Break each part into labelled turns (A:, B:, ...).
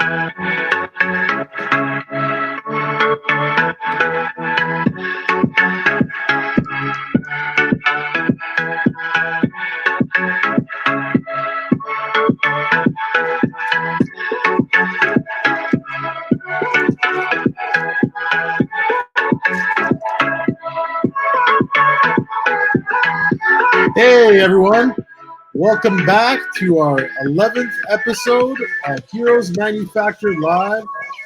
A: Hey everyone, welcome back to our 11th episode of Heroes Manufactured Live.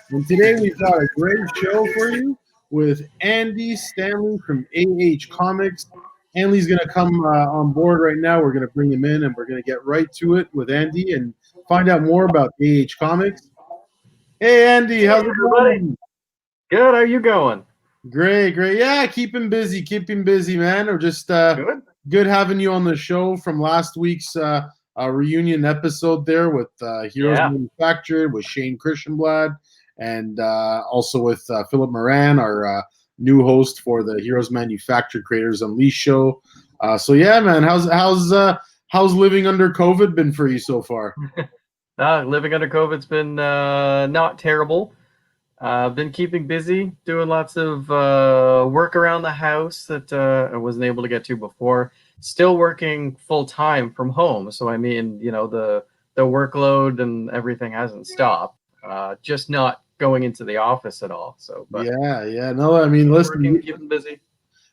A: And today we've got a great show for you with Andy Stanleigh from AH Comics. Andy's going to come on board right now. We're going to bring him in and we're going to get right to it with Andy and find out more about AH Comics. Hey Andy, how's it going?
B: Good, how are you going?
A: Great. Yeah, keep him busy, man. We're just good having you on the show from last week's reunion episode there with Heroes Manufactured with Shane Christianblad and also with Philip Moran, our new host for the Heroes Manufactured Creators Unleashed show. So yeah, man, how's living under COVID been for you so far?
B: Living under COVID's been not terrible. I've been keeping busy, doing lots of work around the house that I wasn't able to get to before. Still working full time from home, so I mean, you know, the workload and everything hasn't stopped. Just not going into the office at all. So, but
A: yeah. No, I mean, listen,
B: keeping busy.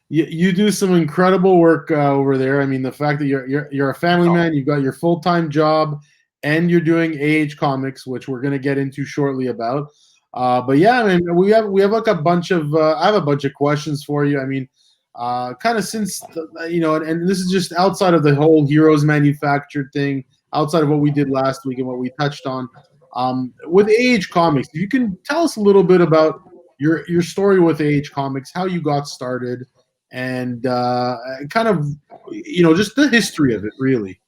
A: You do some incredible work over there. I mean, the fact that you're a family man, you've got your full-time job, and you're doing AH Comics, which we're going to get into shortly about. But yeah, I mean, we have like a bunch of I have a bunch of questions for you. I mean, kind of since and this is just outside of the whole Heroes Manufactured thing, outside of what we did last week and what we touched on. With AH Comics, if you can tell us a little bit about your story with AH Comics, how you got started, and kind of just the history of it, really.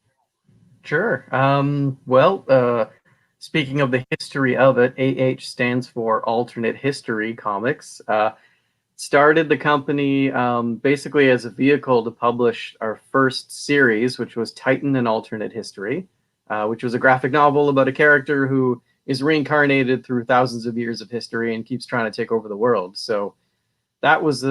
B: Sure. Speaking of the history of it, AH stands for Alternate History Comics. Started the company basically as a vehicle to publish our first series, which was Titan and Alternate History, which was a graphic novel about a character who is reincarnated through thousands of years of history and keeps trying to take over the world. So that was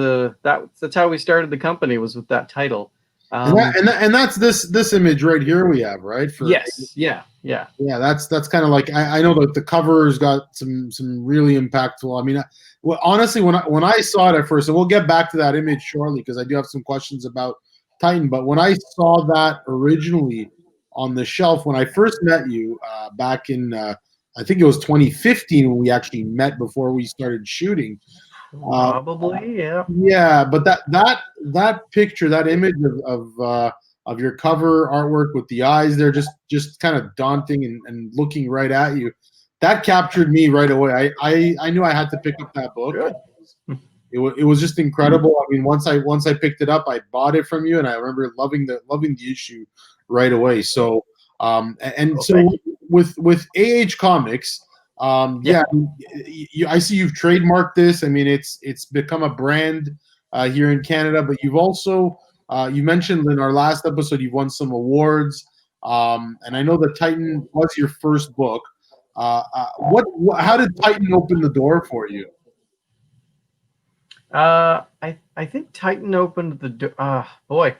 B: that's how we started the company, was with that title.
A: And that's this image right here we have, right?
B: Yes. Yeah.
A: That's kind of like I know that the cover's got some really impactful. I mean, honestly, when I saw it at first, and we'll get back to that image shortly because I do have some questions about Titan. But when I saw that originally on the shelf when I first met you back in I think it was 2015 when we actually met before we started shooting.
B: Probably, yeah.
A: Yeah, but that picture, that image of your cover artwork with the eyes there, just kind of daunting and looking right at you, that captured me right away. I knew I had to pick up that book.
B: Good.
A: It was just incredible. I mean, once I picked it up, I bought it from you, and I remember loving the issue right away. So with AH Comics. I see you've trademarked this. I mean, it's become a brand here in Canada, but you've also you mentioned in our last episode you've won some awards, and I know that Titan was your first book. How did Titan open the door for you?
B: I think Titan opened the door. Boy,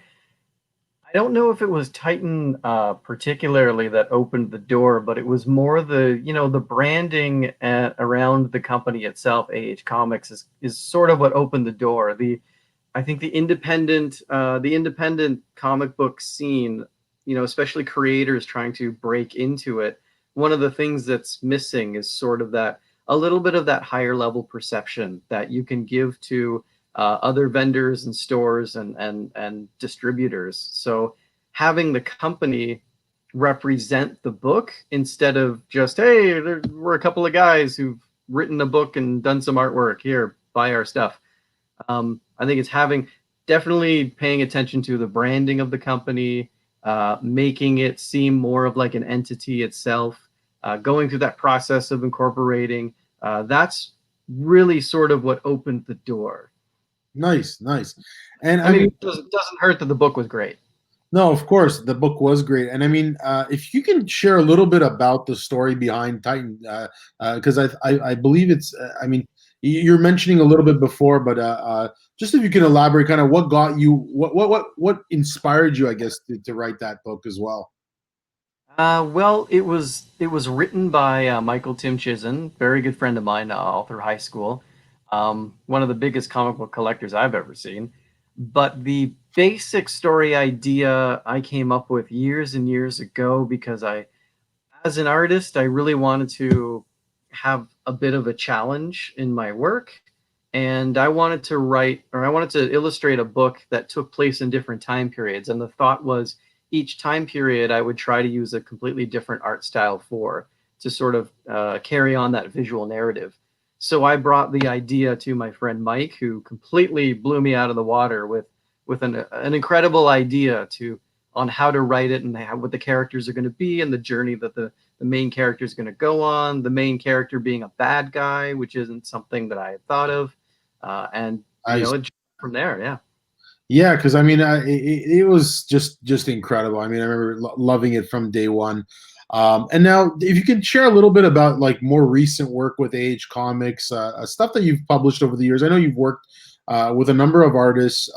B: I don't know if it was Titan particularly that opened the door, but it was more the branding around the company itself. AH Comics is sort of what opened the door. I think the independent comic book scene, especially creators trying to break into it. One of the things that's missing is sort of a little bit of that higher level perception that you can give to other vendors and stores and distributors. So having the company represent the book instead of just, hey, we're a couple of guys who've written a book and done some artwork, here, buy our stuff. I think it's definitely paying attention to the branding of the company, making it seem more of like an entity itself, going through that process of incorporating. That's really sort of what opened the door.
A: Nice. And
B: I mean, it doesn't hurt that the book was great.
A: No, of course, the book was great, and I mean, if you can share a little bit about the story behind Titan, because I believe it's, I mean, you're mentioning a little bit before, but just if you can elaborate, kind of what got you, what inspired you, I guess, to write that book as well.
B: Well, it was written by Michael Tim Chisholm, very good friend of mine, all through high school. One of the biggest comic book collectors I've ever seen. But the basic story idea I came up with years and years ago because as an artist, I really wanted to have a bit of a challenge in my work. And I wanted to write, or I wanted to illustrate a book that took place in different time periods. And the thought was each time period, I would try to use a completely different art style for to sort of carry on that visual narrative. So I brought the idea to my friend Mike, who completely blew me out of the water with an incredible idea to on how to write it and how, what the characters are going to be and the journey that the main character is going to go on. The main character being a bad guy, which isn't something that I had thought of, and
A: I
B: from there, yeah.
A: Yeah, because I mean, it was just incredible. I mean, I remember loving it from day one. And now, if you can share a little bit about like more recent work with Age Comics, stuff that you've published over the years. I know you've worked with a number of artists.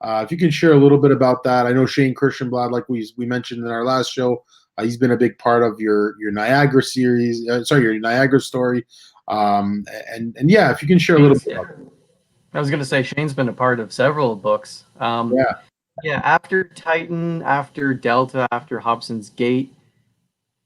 A: If you can share a little bit about that, I know Shane Christianblad, like we mentioned in our last show, he's been a big part of your Niagara series. Sorry, your Niagara story. And yeah, if you can share a little bit
B: Yeah.
A: about that.
B: I was going to say Shane's been a part of several books.
A: Yeah.
B: Yeah, after Titan, after Delta, after Hobson's Gate,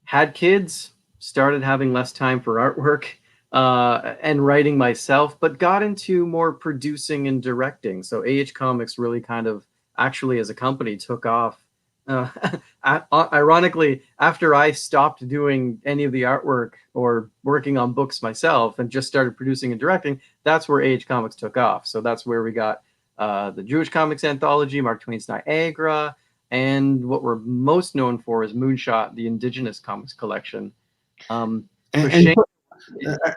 B: had kids, started having less time for artwork and writing myself, but got into more producing and directing. So AH Comics really kind of actually as a company took off. Uh, Ironically, after I stopped doing any of the artwork or working on books myself and just started producing and directing, that's where AH Comics took off. So that's where we got the Jewish Comics Anthology, Mark Twain's Niagara, and what we're most known for is Moonshot, the Indigenous Comics collection. So
A: And,
B: Shane,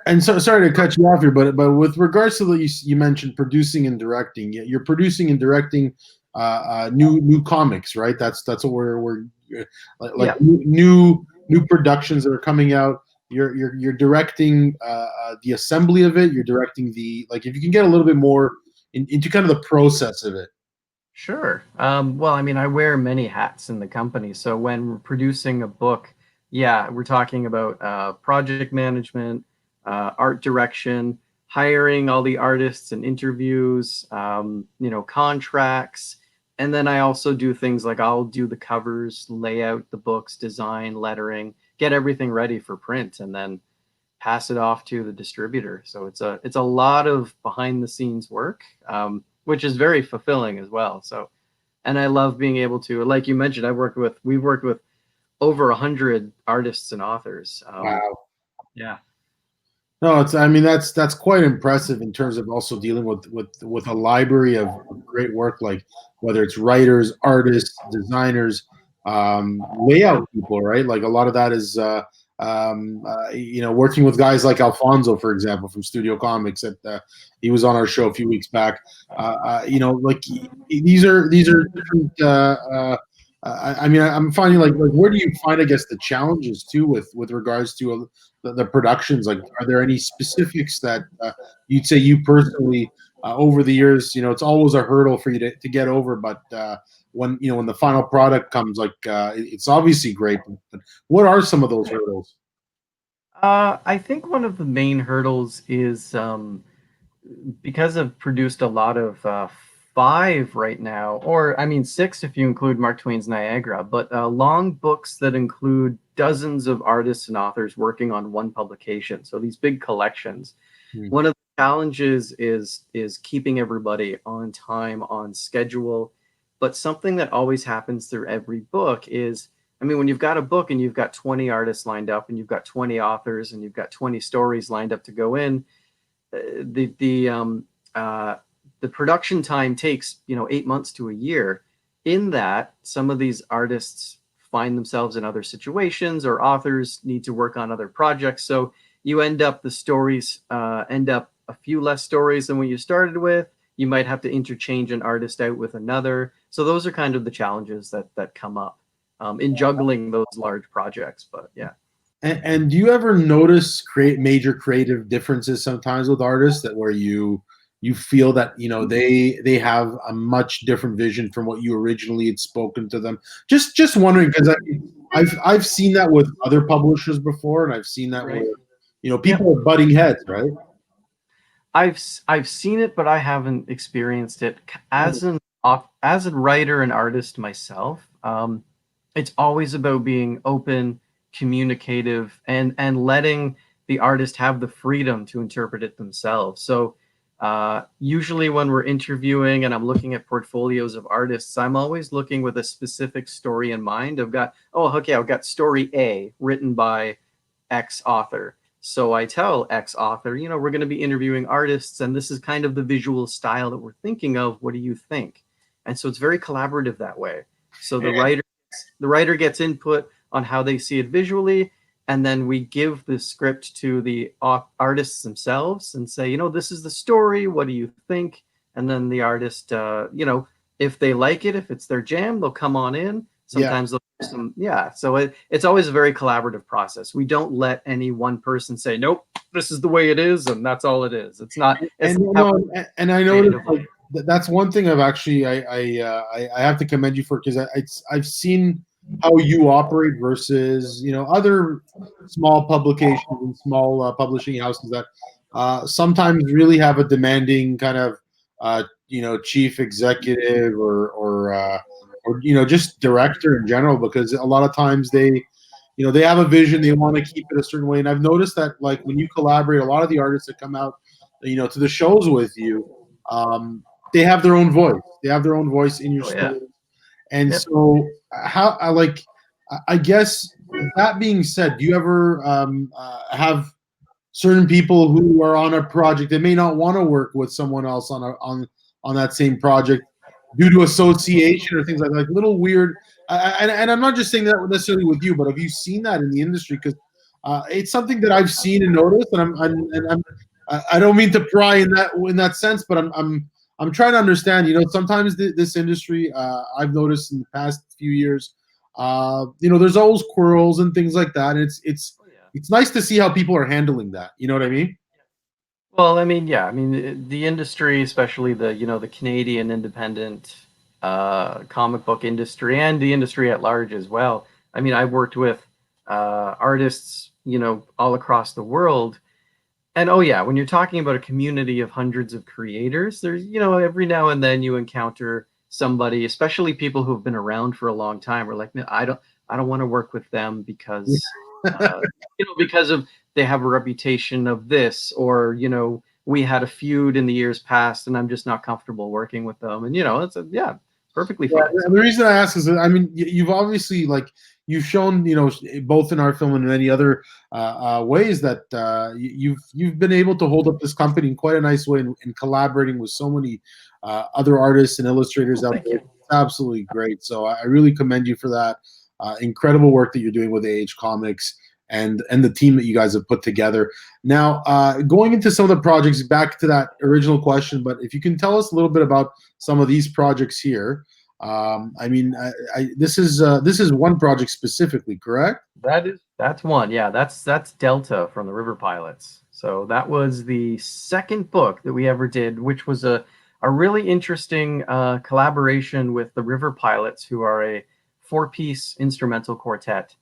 A: and so sorry to cut you off here, but with regards to the you mentioned producing and directing, you're producing and directing new comics, right? That's what we're like
B: yeah,
A: new productions that are coming out. You're directing the assembly of it. You're directing the like if you can get a little bit more into kind of the process of it.
B: sure. Well, I mean, I wear many hats in the company. So when we're producing a book, yeah, we're talking about project management, art direction, hiring all the artists and interviews, contracts. And then I also do things like I'll do the covers, lay out the books, design, lettering, get everything ready for print, and then pass it off to the distributor. So it's a lot of behind the scenes work, which is very fulfilling as well. So, and I love being able to, like you mentioned, we've worked with over 100 artists and authors.
A: Wow.
B: Yeah,
A: No, it's. I mean, that's quite impressive in terms of also dealing with a library of great work, like whether it's writers, artists, designers, layout people, right? Like a lot of that is, working with guys like Alfonso, for example, from Studio Comics. That he was on our show a few weeks back. Like these are different. I mean, I'm finding like where do you find, I guess, the challenges too with regards to the productions? Like, are there any specifics that you'd say you personally over the years? It's always a hurdle for you to get over, but when the final product comes, like it's obviously great. But what are some of those hurdles?
B: I think one of the main hurdles is because I've produced a lot of five right now, or I mean six if you include Mark Twain's Niagara, but long books that include dozens of artists and authors working on one publication. So these big collections.
A: Hmm.
B: One of the challenges is keeping everybody on time, on schedule. But something that always happens through every book is, I mean, when you've got a book and you've got 20 artists lined up and you've got 20 authors and you've got 20 stories lined up to go in, the the um, uh, the production time takes 8 months to a year. In that, some of these artists find themselves in other situations, or authors need to work on other projects. So you end up the stories end up a few less stories than what you started with. You might have to interchange an artist out with another. So those are kind of the challenges that come up in juggling those large projects. But yeah.
A: And do you ever notice major creative differences sometimes with artists that where you feel that they have a much different vision from what you originally had spoken to them? Just wondering, because I've seen that with other publishers before, and I've seen that
B: Right.
A: with people are butting heads, right?
B: I've seen it, but I haven't experienced it as a writer and artist myself. It's always about being open, communicative, and letting the artist have the freedom to interpret it themselves. So usually when we're interviewing and I'm looking at portfolios of artists, I'm always looking with a specific story in mind. I've got story A written by X author. So I tell X author, we're going to be interviewing artists, and this is kind of the visual style that we're thinking of. What do you think? And so it's very collaborative that way. So the writer gets input on how they see it visually, and then we give the script to the artists themselves and say, this is the story. What do you think? And then the artist, if they like it, if it's their jam, they'll come on in. Sometimes they'll do some, yeah. So it's always a very collaborative process. We don't let any one person say, nope, this is the way it is, and that's all it is. It's not.
A: And I noticed that's one thing I've actually I have to commend you for, because I've seen how you operate versus other small publications and small publishing houses that sometimes really have a demanding kind of chief executive or just director in general, because a lot of times they have a vision, they want to keep it a certain way. And I've noticed that, like, when you collaborate, a lot of the artists that come out to the shows with you, they have their own voice. They have their own voice in your story. And so how I guess, that being said, do you ever have certain people who are on a project that may not want to work with someone else on that same project due to association or things like that, like little weird? And I'm not just saying that necessarily with you, but have you seen that in the industry? Because it's something that I've seen and noticed, and I don't mean to pry in that sense, but I'm trying to understand. Sometimes this industry, I've noticed in the past few years, there's always quarrels and things like that. And it's nice to see how people are handling that. You know what I mean?
B: Well, I mean, yeah, I mean the industry, especially the Canadian independent comic book industry and the industry at large as well. I mean, I've worked with artists, all across the world. And oh yeah, when you're talking about a community of hundreds of creators, there's, every now and then you encounter somebody, especially people who've been around for a long time, are like, no, I don't want to work with them because because of they have a reputation of this, or we had a feud in the years past and I'm just not comfortable working with them. And it's perfectly fine.
A: And the reason I ask is that, I mean, you've obviously, you've shown, both in art film and in many other ways, that you've been able to hold up this company in quite a nice way, in collaborating with so many other artists and illustrators out there. It's absolutely great. So I really commend you for that. Incredible work that you're doing with AH Comics and the team that you guys have put together. Now, going into some of the projects, back to that original question, but if you can tell us a little bit about some of these projects here. I mean, this is one project specifically, correct?
B: That's one. Yeah, that's Delta from the River Pilots. So that was the second book that we ever did, which was a really interesting collaboration with the River Pilots, who are a 4-piece instrumental quartet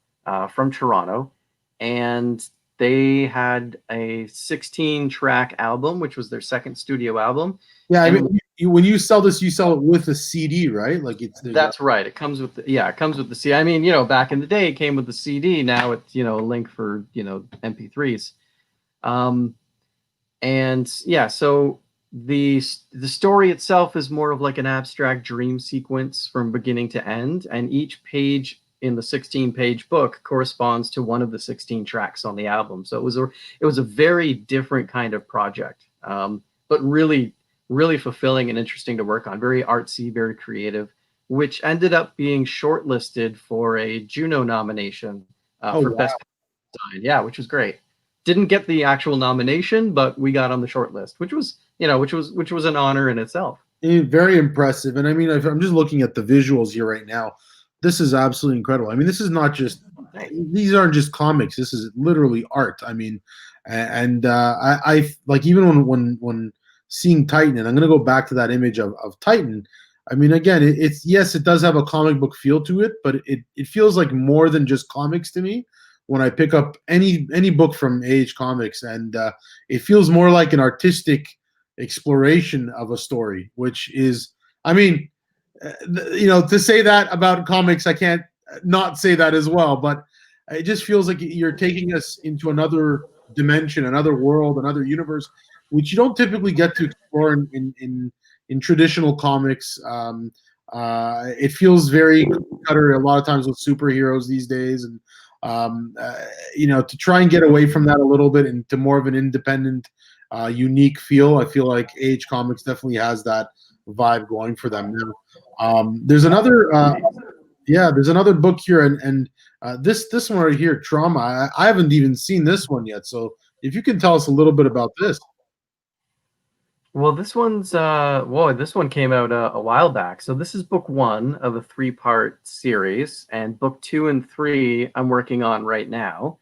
B: from Toronto. And they had a 16-track album, which was their second studio album.
A: Yeah, I mean, when you sell this, you sell it with a CD, right?
B: That's right. It comes with it comes with the CD. I mean, back in the day, it came with the CD. Now it's a link for MP3s. And yeah, so the story itself is more of like an abstract dream sequence from beginning to end, and each page in the 16-page book corresponds to one of the 16 tracks on the album. So it was a very different kind of project, but really, really fulfilling and interesting to work on. Very artsy, very creative, which ended up being shortlisted for a Juno nomination for Best Design. Yeah, which was great. Didn't get the actual nomination, but we got on the short list, which was an honor in itself.
A: Very impressive. And I mean, if I'm just looking at the visuals here right now, this is absolutely incredible. I mean, this is not just,
B: Thanks.
A: these aren't just comics. This is literally art. I mean, and I like, even when seeing Titan, and I'm going to go back to that image of Titan. I mean, again, it's, yes, it does have a comic book feel to it, but it feels like more than just comics to me when I pick up any book from AH Comics, and it feels more like an artistic exploration of a story, which is, I mean, to say that about comics, I can't not say that as well. But it just feels like you're taking us into another dimension, another world, another universe, which you don't typically get to explore in traditional comics. It feels very cutter a lot of times with superheroes these days, and to try and get away from that a little bit into more of an independent, unique feel. I feel like AH Comics definitely has that vibe going for them now. There's another, yeah, there's another book here, and this one right here, Trauma. I haven't even seen this one yet, so if you can tell us a little bit about this.
B: Well, this one came out a while back. So this is book one of a three-part series, and book two and three I'm working on right now.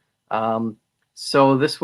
B: So this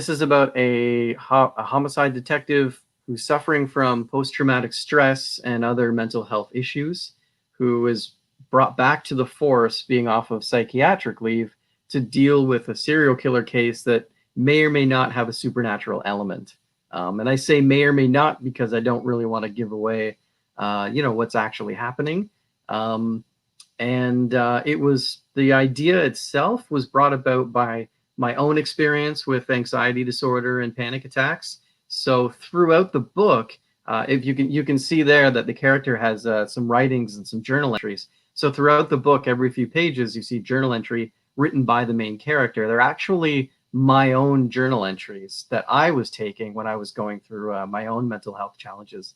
B: is about a homicide detective who's suffering from post-traumatic stress and other mental health issues, who is brought back to the force, being off of psychiatric leave, to deal with a serial killer case that may or may not have a supernatural element. And I say may or may not because I don't really want to give away, what's actually happening. It was, the idea itself was brought about by my own experience with anxiety disorder and panic attacks. So throughout the book, if you can see there that the character has some writings and some journal entries. So throughout the book, every few pages, you see journal entry written by the main character. They're actually my own journal entries that I was taking when I was going through my own mental health challenges.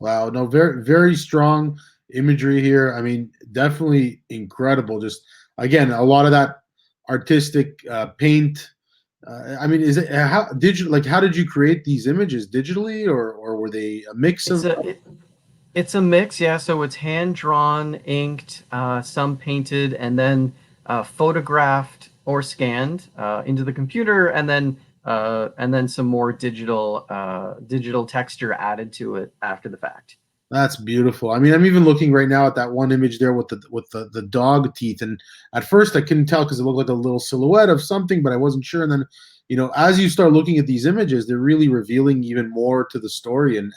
A: Wow, no, very very strong imagery here. I mean, definitely incredible. Just again, a lot of that artistic paint. I mean, is it how did you, like, how did you create these images digitally, or were they a mix
B: It's
A: of?
B: it's a mix, yeah. So it's hand drawn, inked, some painted, and then photographed or scanned into the computer, and then some more digital texture added to it after the fact.
A: That's beautiful. I mean, I'm even looking right now at that one image there with the dog teeth, and at first I couldn't tell because it looked like a little silhouette of something, but I wasn't sure. And then, as you start looking at these images, they're really revealing even more to the story, and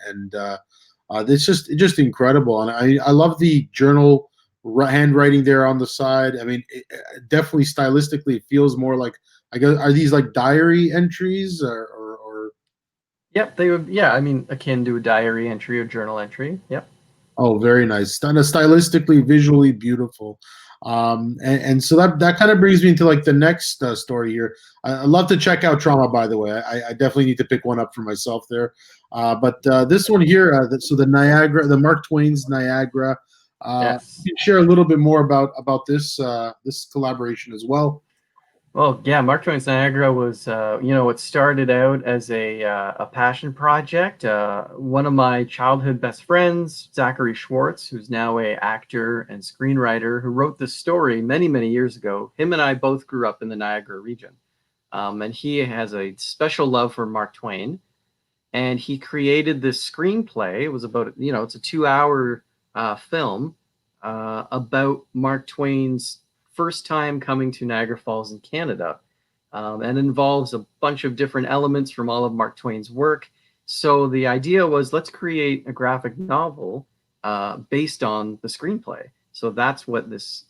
A: it's just incredible. And I love the journal handwriting there on the side. I mean, definitely stylistically, it feels more like, I guess, are these like diary entries, or
B: Yep, they would. Yeah, I mean, akin to a diary entry or journal entry. Yep.
A: Oh, very nice. Stylistically, visually beautiful. And so that kind of brings me into like the next story here. I love to check out Trauma, by the way. I definitely need to pick one up for myself there. But this one here, so the Niagara, the Mark Twain's Niagara.
B: Yes.
A: You can share a little bit more about this this collaboration as well.
B: Well, yeah, Mark Twain's Niagara was, it started out as a passion project. One of my childhood best friends, Zachary Schwartz, who's now a actor and screenwriter, who wrote this story many, many years ago. Him and I both grew up in the Niagara region, and he has a special love for Mark Twain. And he created this screenplay. It was about, it's a 2 hour film about Mark Twain's first time coming to Niagara Falls in Canada, and involves a bunch of different elements from all of Mark Twain's work. So the idea was, let's create a graphic novel based on the screenplay. So that's what this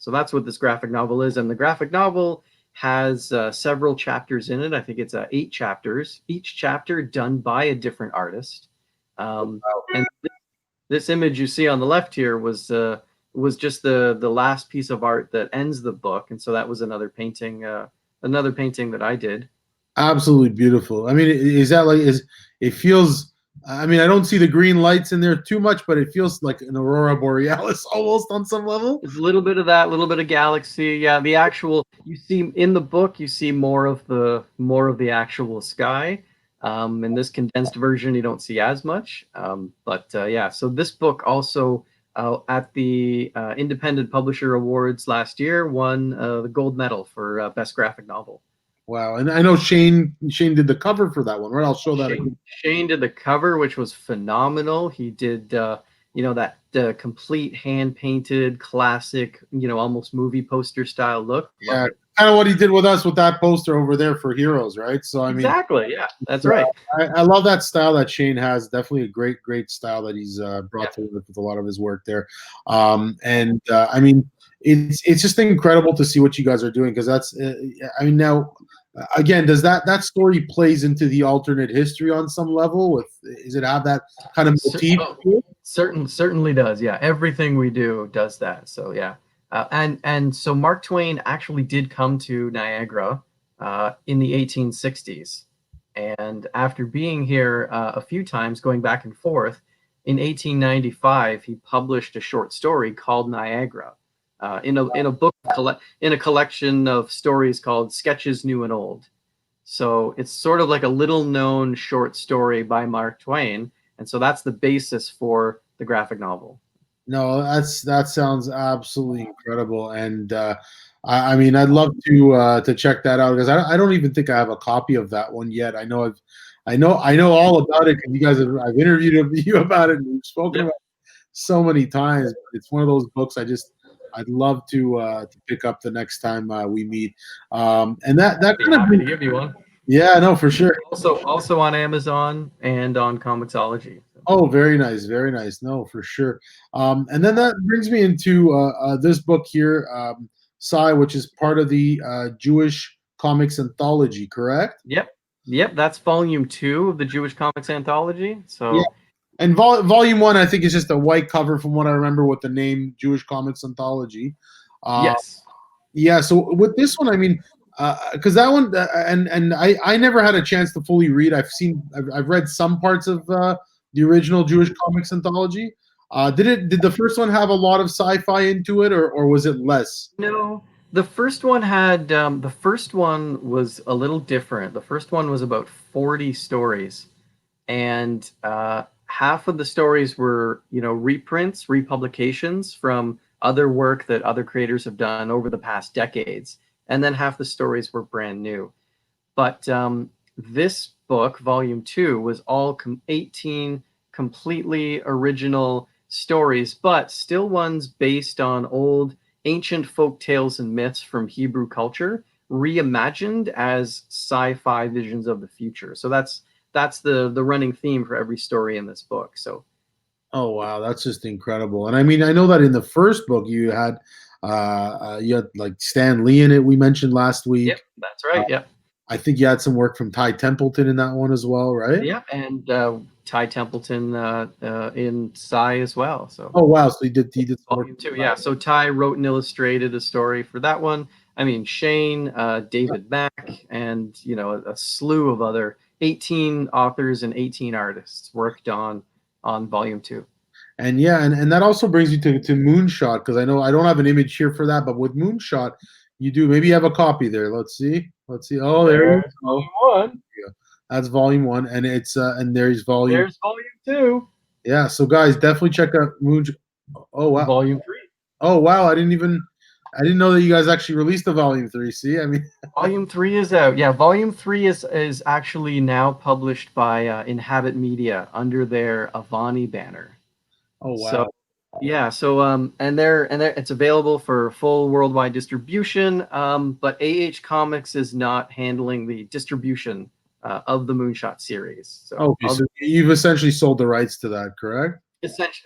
B: graphic novel is, and the graphic novel has several chapters in it. I think it's 8 chapters, each chapter done by a different artist. And this image you see on the left here was just the last piece of art that ends the book, and so that was another painting that I did.
A: Absolutely beautiful. I mean, is that like, is it feels? I mean, I don't see the green lights in there too much, but it feels like an aurora borealis almost on some level.
B: It's a little bit of that, a little bit of galaxy. Yeah, the actual, you see in the book, you see more of the actual sky. In this condensed version, you don't see as much. Yeah, so this book also at the Independent Publisher Awards last year won the gold medal for best graphic novel.
A: Wow. And I know Shane did the cover for that one, right? I'll show that again.
B: Shane did the cover, which was phenomenal. He did, that complete hand painted, classic, almost movie poster style look.
A: Yeah, kind of what he did with us with that poster over there for Heroes, right? So I mean,
B: exactly, yeah, that's right.
A: I love that style that Shane has. Definitely a great style that he's brought to life with a lot of his work there. I mean, it's just incredible to see what you guys are doing because that's. I mean, now again, does that story plays into the alternate history on some level? Does it have that kind of motif?
B: Certainly does. Yeah, everything we do does that. So yeah, and so Mark Twain actually did come to Niagara in the 1860s, and after being here a few times, going back and forth, in 1895 he published a short story called Niagara, in a book in a collection of stories called Sketches New and Old. So it's sort of like a little known short story by Mark Twain. And so that's the basis for the graphic novel.
A: No, that sounds absolutely incredible, and I mean, I'd love to check that out because I don't even think I have a copy of that one yet. I know all about it because you guys I've interviewed you about it and we've spoken about it so many times. But it's one of those books I'd love to pick up the next time we meet. And that kind of
B: happy to give you one.
A: Yeah, no, for sure.
B: Also on Amazon and on Comixology.
A: Oh, very nice, very nice. No, for sure. And then that brings me into this book here, Psy, which is part of the Jewish Comics Anthology, correct?
B: Yep. That's volume 2 of the Jewish Comics Anthology. So
A: yeah. And volume 1, I think, is just a white cover from what I remember with the name Jewish Comics Anthology.
B: Yes.
A: Yeah. So with this one, I mean, because that one, and I never had a chance to fully read. I've read some parts of the original Jewish Comics Anthology. Did the first one have a lot of sci-fi into it, or was it less?
B: No, the first one was a little different. The first one was about 40 stories, and half of the stories were, reprints, republications from other work that other creators have done over the past decades, and then half the stories were brand new. But this book, Volume 2, was all 18 completely original stories, but still ones based on old ancient folk tales and myths from Hebrew culture, reimagined as sci-fi visions of the future. So that's the running theme for every story in this book. So,
A: oh wow, that's just incredible. And I mean, I know that in the first book you had like Stan Lee in it. We mentioned last week.
B: Yep, that's right. Yep.
A: I think you had some work from Ty Templeton in that one as well, right?
B: Yeah, and Ty Templeton in Psy as well. So.
A: Oh wow, so he did
B: volume 2. Yeah, so Ty wrote and illustrated a story for that one. I mean, Shane, David Mack, and a slew of other 18 authors and 18 artists worked on volume 2.
A: And yeah, and that also brings you to Moonshot, because I know I don't have an image here for that, but with Moonshot, you do. Maybe you have a copy there. Let's see. Oh, there's
B: volume 1.
A: Yeah, that's volume 1, and it's and there's volume
B: 2.
A: Yeah, so guys, definitely check out Moonshot. Oh wow,
B: volume 3.
A: Oh wow, I didn't know that you guys actually released the volume 3. See, I mean,
B: volume 3 is out. Yeah, volume 3 is actually now published by Inhabit Media under their Avani banner.
A: Oh wow.
B: So, yeah, so and it's available for full worldwide distribution. But AH Comics is not handling the distribution of the Moonshot series. So,
A: okay, so you've essentially sold the rights to that, correct?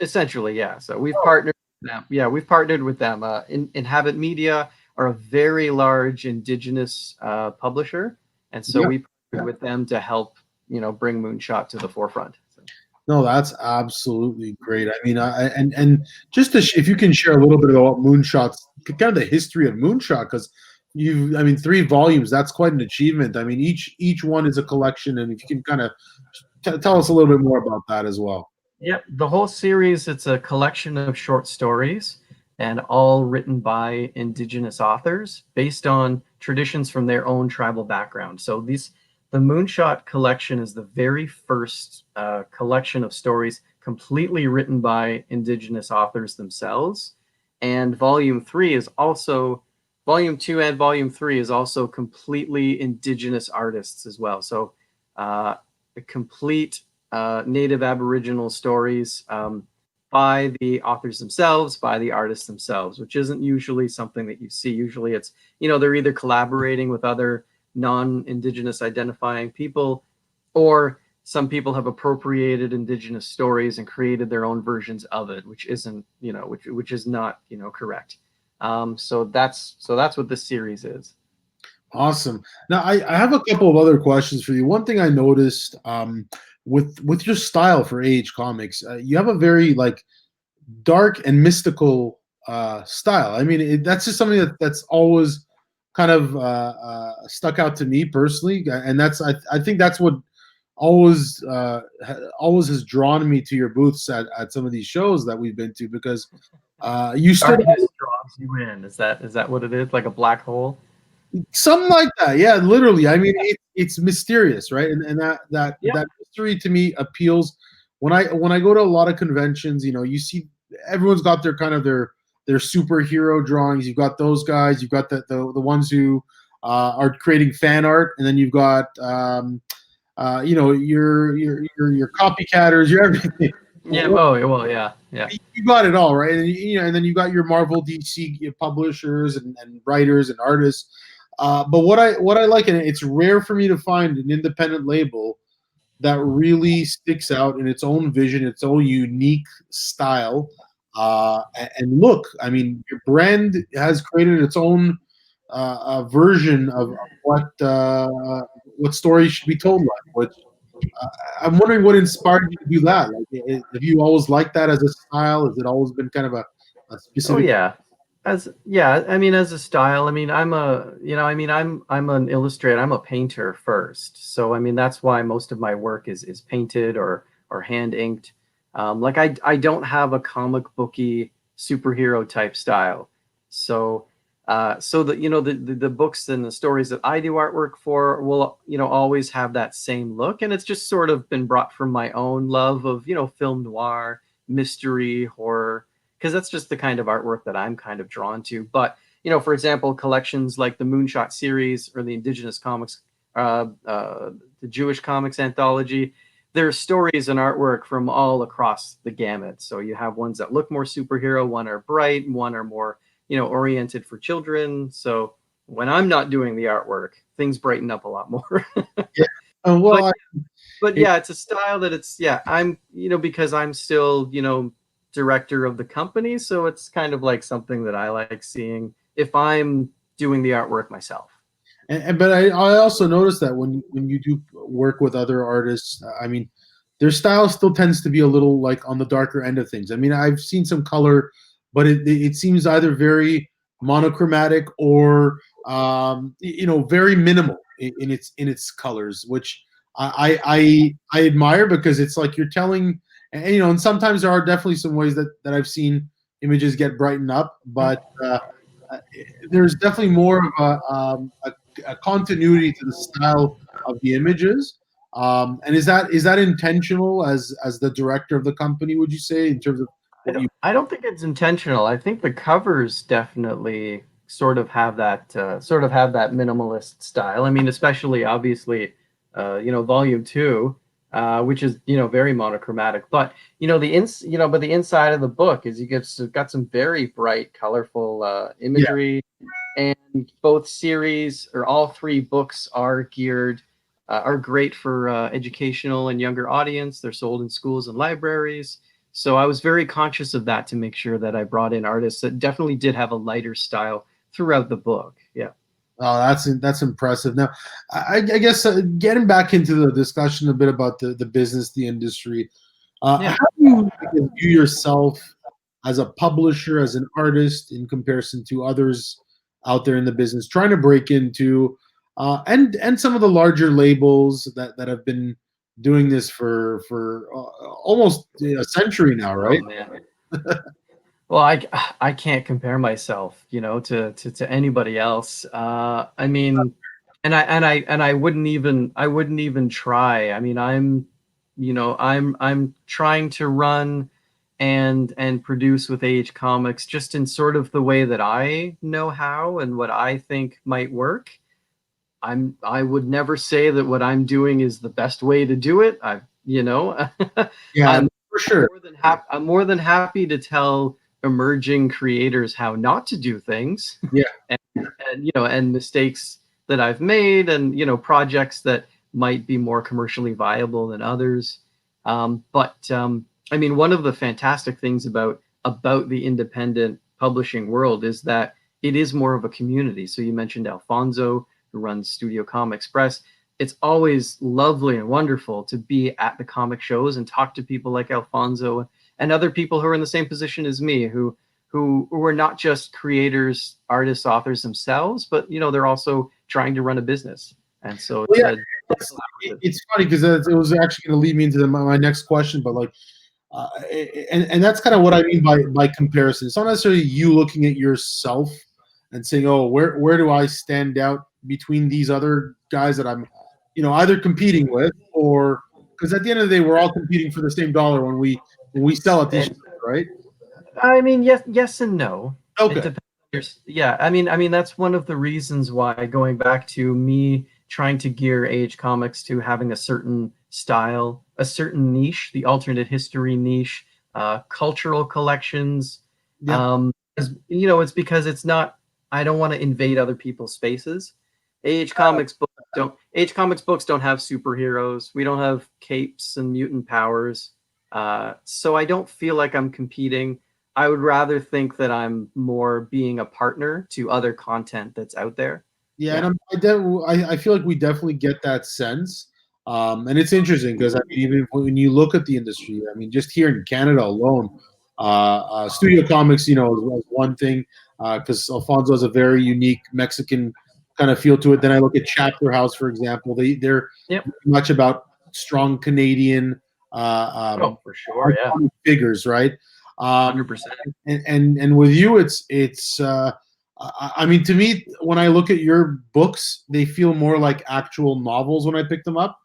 B: Essentially, yeah. So we've partnered with them. Yeah, we've partnered with them. Inhabit Media are a very large indigenous publisher, and so we partnered with them to help bring Moonshot to the forefront.
A: No, that's absolutely great. I mean, and just if you can share a little bit about Moonshot's kind of the history of Moonshot, because I mean, 3 volumes. That's quite an achievement. I mean, each one is a collection, and if you can kind of tell us a little bit more about that as well.
B: Yep, the whole series, it's a collection of short stories, and all written by indigenous authors based on traditions from their own tribal background. So The Moonshot collection is the very first collection of stories completely written by Indigenous authors themselves. And Volume 2 and Volume 3 is also completely Indigenous artists as well. So, the complete Native Aboriginal stories by the authors themselves, by the artists themselves, which isn't usually something that you see. Usually it's, they're either collaborating with other non-Indigenous identifying people, or some people have appropriated Indigenous stories and created their own versions of it, which isn't, which is not, correct. So that's what this series is.
A: Awesome. Now, I have a couple of other questions for you. One thing I noticed with your style for Age Comics, you have a very like dark and mystical style. I mean, that's just something that's always kind of stuck out to me personally, and I think that's what always has drawn me to your booths at some of these shows that we've been to, because you stood out.
B: Darkness draws you in. Is that what it is? Like a black hole?
A: Something like that, yeah, literally. I mean, it's mysterious, right? And
B: Yeah.
A: that mystery to me appeals. When I go to a lot of conventions, you see everyone's got their kind of their superhero drawings. You've got those guys. You've got the ones who are creating fan art, and then you've got your copycatters, your everything.
B: Yeah. Oh, well, yeah. Yeah.
A: You got it all, right? And then you got your Marvel, DC publishers and writers and artists. But what I like, and it's rare for me to find an independent label that really sticks out in its own vision, its own unique style, and look. I mean, your brand has created its own version of what stories should be told like. Which I'm wondering what inspired you to do that. Like, have you always liked that as a style? Has it always been kind of a
B: Oh
A: specific?
B: yeah. I mean, as a style, I mean, I'm an illustrator. I'm a painter first. So I mean, that's why most of my work is painted or hand inked. Like I don't have a comic booky superhero type style. So so the books and the stories that I do artwork for will, always have that same look, and it's just sort of been brought from my own love of, film noir, mystery, horror, because that's just the kind of artwork that I'm kind of drawn to. But, for example, collections like the Moonshot series or the Indigenous comics, the Jewish comics anthology, there are stories and artwork from all across the gamut. So you have ones that look more superhero, one are bright, one are more, oriented for children. So when I'm not doing the artwork, things brighten up a lot more.
A: Yeah.
B: but
A: Well,
B: but yeah, it's a style that I'm, because I'm still, director of the company, so it's kind of like something that I like seeing if I'm doing the artwork myself.
A: but I also noticed that when you do work with other artists, I mean, their style still tends to be a little like on the darker end of things. I mean, I've seen some color, but it seems either very monochromatic or very minimal in its colors, which I admire, because it's like you're telling, and sometimes there are definitely some ways that I've seen images get brightened up, but uh, there's definitely more of a continuity to the style of the images. And is that intentional as the director of the company? Would you say, in terms of what you?
B: I don't think it's intentional. I think the covers definitely sort of have that minimalist style. I mean, especially obviously, Volume 2, which is, very monochromatic. But but the inside of the book is got some very bright, colorful
A: Yeah,
B: imagery, and both series or all three books are great for educational and younger audience. They're sold in schools and libraries. So I was very conscious of that to make sure that I brought in artists that definitely did have a lighter style throughout the book. Yeah.
A: oh, that's impressive. Now, I guess getting back into the discussion a bit about the business, the industry.
B: Yeah.
A: How do you view yourself as a publisher, as an artist, in comparison to others out there in the business trying to break into, and some of the larger labels that have been doing this for almost a century now,
B: Oh
A: right?
B: man. Well, I can't compare myself, to anybody else. I mean, And I wouldn't even try. I mean, I'm trying to run and produce with Age Comics just in sort of the way that I know how and what I think might work. I would never say that what I'm doing is the best way to do it.
A: Yeah,
B: I'm
A: for sure.
B: I'm more than happy to tell emerging creators how not to do things,
A: Yeah,
B: and mistakes that I've made, and projects that might be more commercially viable than others. But I mean, one of the fantastic things about the independent publishing world is that it is more of a community. So you mentioned Alfonso, who runs Studio Comics Press. It's always lovely and wonderful to be at the comic shows and talk to people like Alfonso and other people who are in the same position as me, who are not just creators, artists, authors themselves, but they're also trying to run a business. And so
A: well,
B: it's
A: yeah.
B: a
A: It's, it's funny because it was actually going to lead me into my next question, but like, and that's kind of what I mean by comparison. It's not necessarily you looking at yourself and saying, "Oh, where do I stand out between these other guys that I'm, either competing with, or because at the end of the day, we're all competing for the same dollar when we sell at these shows, right?"
B: I mean, yes and no. It
A: Okay.
B: depends. Yeah, I mean that's one of the reasons why, going back to me trying to gear Age Comics to having a certain style, a certain niche, the alternate history niche, cultural collections.
A: Yeah.
B: It's because it's not. I don't want to invade other people's spaces. Age Comics books don't have superheroes. We don't have capes and mutant powers. So I don't feel like I'm competing. I would rather think that I'm more being a partner to other content that's out there.
A: Yeah, and
B: Yeah.
A: I feel like we definitely get that sense, and it's interesting because I mean, even when you look at the industry, I mean, just here in Canada alone, studio comics, is one thing because Alfonso has a very unique Mexican kind of feel to it. Then I look at Chapter House, for example. They're
B: Yep.
A: much about strong Canadian
B: Oh, for sure. Yeah.
A: iconic figures, right? Um,
B: 100%.
A: and with you, it's. I mean, to me, when I look at your books, they feel more like actual novels when I pick them up,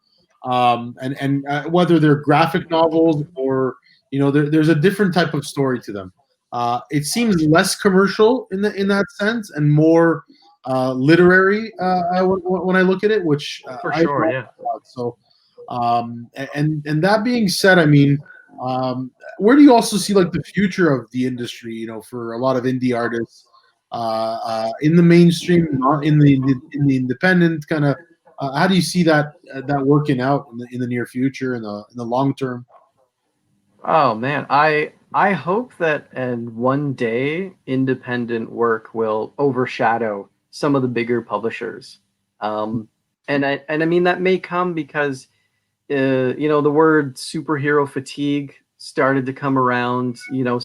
A: and whether they're graphic novels or there's a different type of story to them. It seems less commercial in that sense and more literary when I look at it, which
B: For
A: I
B: sure.
A: love
B: Yeah.
A: a lot. So, and that being said, I mean. Where do you also see like the future of the industry? For a lot of indie artists, in the mainstream, not in the independent kind of. How do you see that working out in the near future, in the long term?
B: Oh man, I hope that and one day independent work will overshadow some of the bigger publishers. Um, and I mean that may come because the word superhero fatigue started to come around,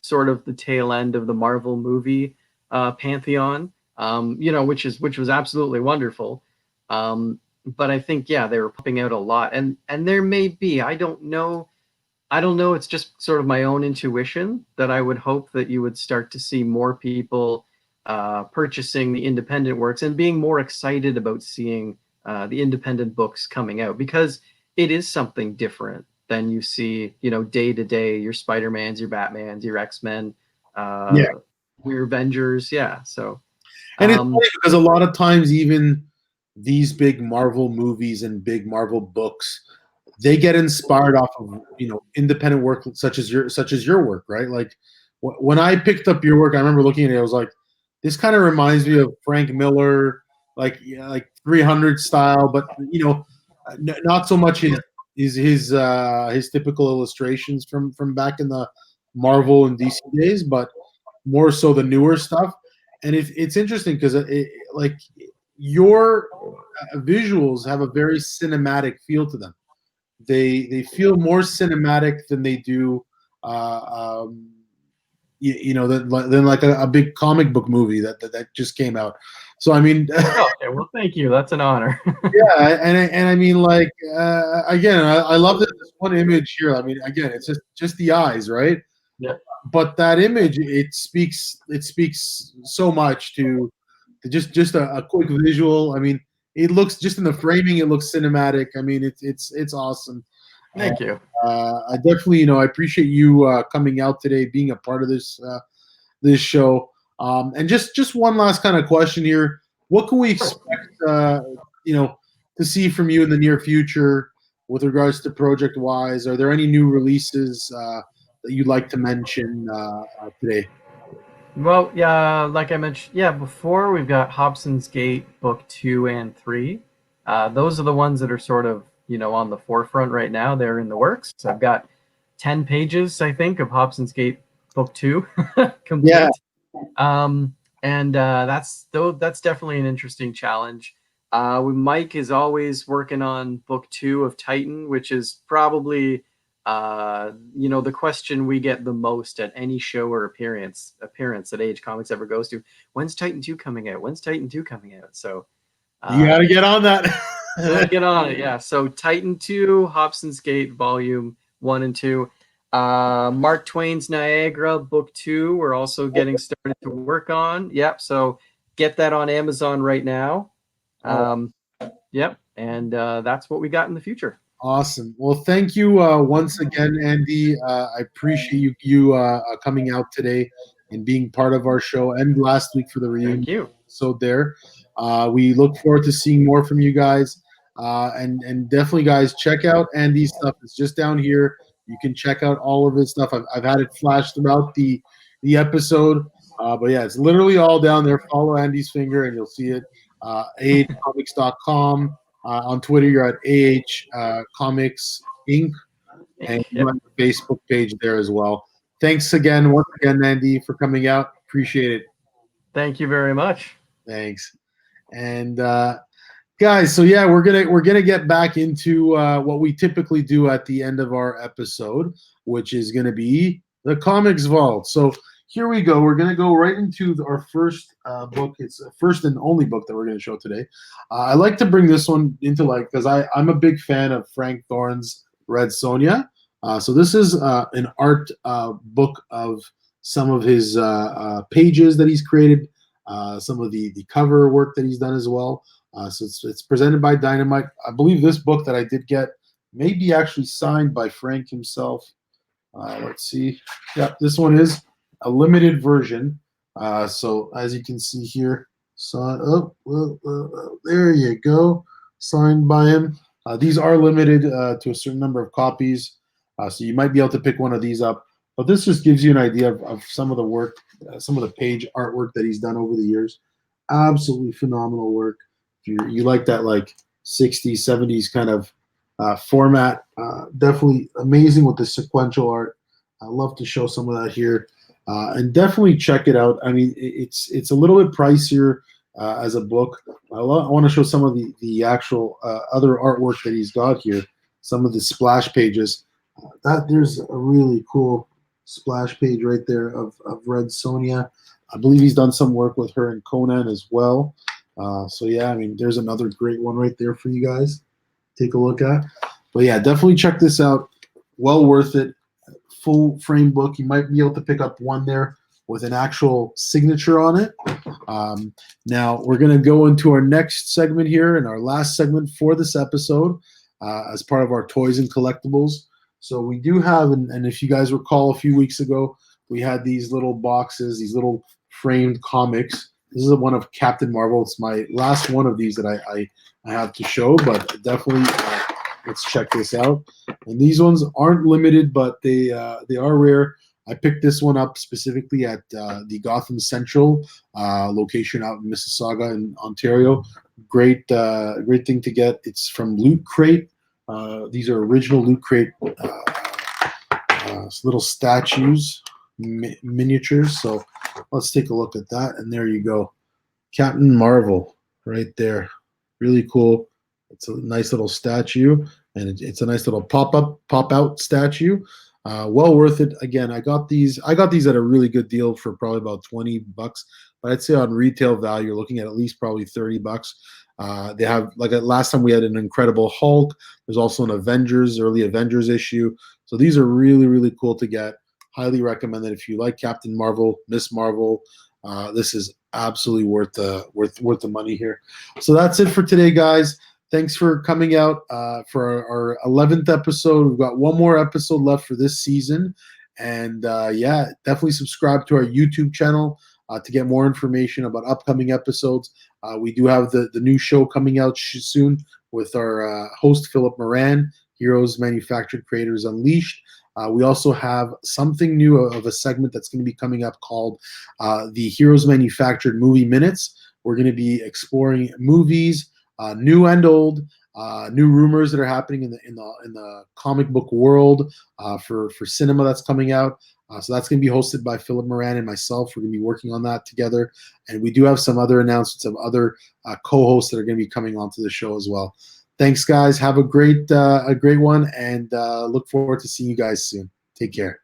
B: sort of the tail end of the Marvel movie pantheon, which was absolutely wonderful. But I think, yeah, they were pumping out a lot, and there may be, I don't know. It's just sort of my own intuition that I would hope that you would start to see more people purchasing the independent works and being more excited about seeing the independent books coming out, because it is something different than you see, day to day. Your Spider Mans, your Batmans, your X Men,
A: Yeah,
B: your Avengers. Yeah. So,
A: and it's
B: um,
A: funny because a lot of times, even these big Marvel movies and big Marvel books, they get inspired off of independent work such as your work, right? Like when I picked up your work, I remember looking at it. I was like, this kind of reminds me of Frank Miller, like like 300 style, but not so much his typical illustrations from back in the Marvel and DC days, but more so the newer stuff. And it's interesting because like your visuals have a very cinematic feel to them. They feel more cinematic than they do, than like a big comic book movie that just came out. So I mean,
B: okay. Well, thank you. That's an honor.
A: yeah, and I mean, like again, I love this one image here. I mean, again, it's just the eyes, right?
B: Yeah.
A: But that image, it speaks so much to just a quick visual. I mean, it looks just in the framing, it looks cinematic. I mean, it's awesome. And
B: Thank you.
A: I definitely, I appreciate you coming out today, being a part of this show. And just one last kind of question here: what can we expect, you know, to see from you in the near future with regards to Project Wise? Are there any new releases that you'd like to mention today?
B: Well, yeah, like I mentioned, yeah, before we've got Hobson's Gate Book 2 and 3. Those are the ones that are sort of, on the forefront right now. They're in the works. So I've got 10 pages, I think, of Hobson's Gate Book 2
A: Yeah,
B: complete. And that's definitely an interesting challenge. Mike is always working on Book 2 of Titan, which is probably the question we get the most at any show or appearance that Age Comics ever goes to. When's Titan 2 coming out? When's Titan 2 coming out? So
A: you got to get on that.
B: gotta get on it. Yeah. So Titan 2, Hobson's Gate Volume 1 and 2. Mark Twain's Niagara Book 2, we're also getting started to work on. Yep. So get that on Amazon right now. Yep. And that's what we got in the future.
A: Awesome. Well, thank you once again, Andy. I appreciate you coming out today and being part of our show, and last week for the reunion.
B: Thank you.
A: So there, we look forward to seeing more from you guys, and definitely, guys, check out Andy's stuff. It's just down here. You can check out all of his stuff. I've had it flashed throughout the episode, but yeah, it's literally all down there. Follow Andy's finger, and you'll see it. ahcomics.com. On Twitter, you're at Comics Inc. And you have a Facebook page there as well. Thanks once again, Andy, for coming out. Appreciate it.
B: Thank you very much.
A: Thanks. And guys, so yeah, we're gonna get back into what we typically do at the end of our episode, which is gonna be the Comics Vault. So here we go. We're going to go right into our first book. It's the first and only book that we're going to show today. I like to bring this one into because I'm a big fan of Frank Thorne's Red Sonja. So this is an art book of some of his pages that he's created, some of the cover work that he's done as well. So it's presented by Dynamite. I believe this book that I did get may be actually signed by Frank himself. Let's see. Yeah, this one is a limited version. So as you can see here, there you go, signed by him. These are limited to a certain number of copies, so you might be able to pick one of these up. But this just gives you an idea of some of the work, some of the page artwork that he's done over the years. Absolutely phenomenal work. If you like that 60s, 70s kind of format, definitely amazing with the sequential art. I love to show some of that here. And definitely check it out. I mean, it's a little bit pricier as a book. I want to show some of the actual other artwork that he's got here. Some of the splash pages. There's a really cool splash page right there of Red Sonja. I believe he's done some work with her in Conan as well. So yeah, I mean, there's another great one right there for you guys. Take a look at. But yeah, definitely check this out. Well worth it. Full frame book. You might be able to pick up one there with an actual signature on it. Now we're going to go into our next segment here and our last segment for this episode as part of our toys and collectibles. So we do have, and if you guys recall a few weeks ago, we had these little boxes, these little framed comics. This is one of Captain Marvel. It's my last one of these that I have to show, but definitely let's check this out. And these ones aren't limited, but they are rare. I picked this one up specifically at the Gotham Central location out in Mississauga in Ontario. Great thing to get. It's from Loot Crate. These are original Loot Crate little statues, miniatures. So let's take a look at that. And there you go. Captain Marvel right there. Really cool. It's a nice little statue, and it's a nice little pop-out statue. Well worth it. Again, I got these at a really good deal for probably about $20, but I'd say on retail value, you're looking at least probably $30. They have, last time we had an Incredible Hulk. There's also an early Avengers issue. So these are really, really cool to get. Highly recommend it if you like Captain Marvel, Miss Marvel, This is absolutely worth the money here. So that's it for today, guys. Thanks for coming out for our 11th episode. We've got one more episode left for this season. And yeah, definitely subscribe to our YouTube channel to get more information about upcoming episodes. We do have the new show coming out soon with our host, Philip Moran, Heroes Manufactured Creators Unleashed. We also have something new of a segment that's going to be coming up called the Heroes Manufactured Movie Minutes. We're going to be exploring movies, new and old, new rumors that are happening in the comic book world for cinema that's coming out. So that's going to be hosted by Philip Moran and myself. We're going to be working on that together, and we do have some other announcements of other co-hosts that are going to be coming onto the show as well. Thanks, guys. Have a great one, and look forward to seeing you guys soon. Take care.